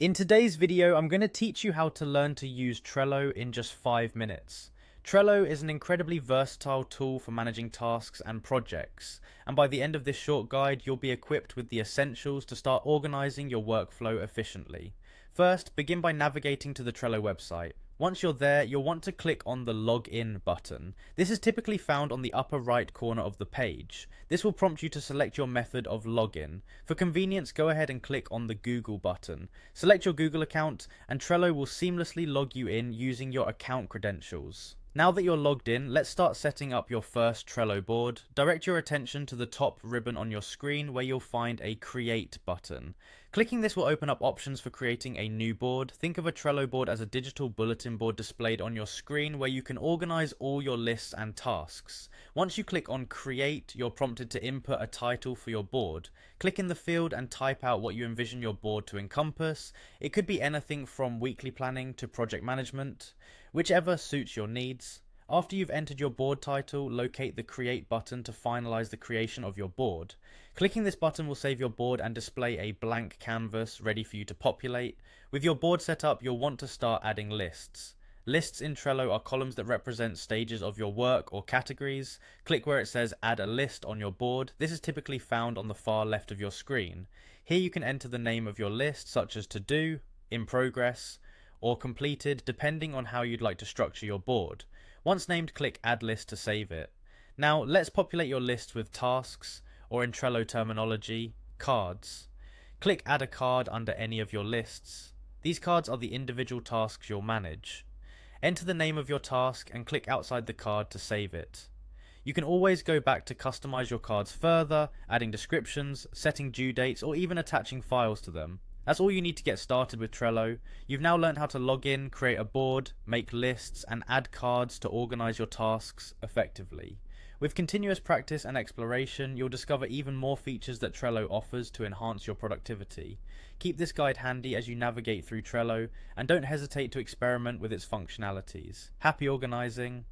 In today's video, I'm going to teach you how to learn to use Trello in just 5 minutes. Trello is an incredibly versatile tool for managing tasks and projects, and by the end of this short guide, you'll be equipped with the essentials to start organizing your workflow efficiently. First, begin by navigating to the Trello website. Once you're there, you'll want to click on the Login button. This is typically found on the upper right corner of the page. This will prompt you to select your method of login. For convenience, go ahead and click on the Google button. Select your Google account, and Trello will seamlessly log you in using your account credentials. Now that you're logged in, let's start setting up your first Trello board. Direct your attention to the top ribbon on your screen where you'll find a Create button. Clicking this will open up options for creating a new board. Think of a Trello board as a digital bulletin board displayed on your screen where you can organize all your lists and tasks. Once you click on Create, you're prompted to input a title for your board. Click in the field and type out what you envision your board to encompass. It could be anything from weekly planning to project management, whichever suits your needs. After you've entered your board title, locate the Create button to finalize the creation of your board. Clicking this button will save your board and display a blank canvas ready for you to populate. With your board set up, you'll want to start adding lists. Lists in Trello are columns that represent stages of your work or categories. Click where it says Add a List on your board. This is typically found on the far left of your screen. Here you can enter the name of your list, such as To Do, In Progress, or Completed, depending on how you'd like to structure your board. Once named, click Add List to save it. Now, let's populate your list with tasks, or in Trello terminology, cards. Click Add a card under any of your lists. These cards are the individual tasks you'll manage. Enter the name of your task and click outside the card to save it. You can always go back to customize your cards further, adding descriptions, setting due dates, or even attaching files to them. That's all you need to get started with Trello. You've now learned how to log in, create a board, make lists, and add cards to organize your tasks effectively. With continuous practice and exploration, you'll discover even more features that Trello offers to enhance your productivity. Keep this guide handy as you navigate through Trello, and don't hesitate to experiment with its functionalities. Happy organizing!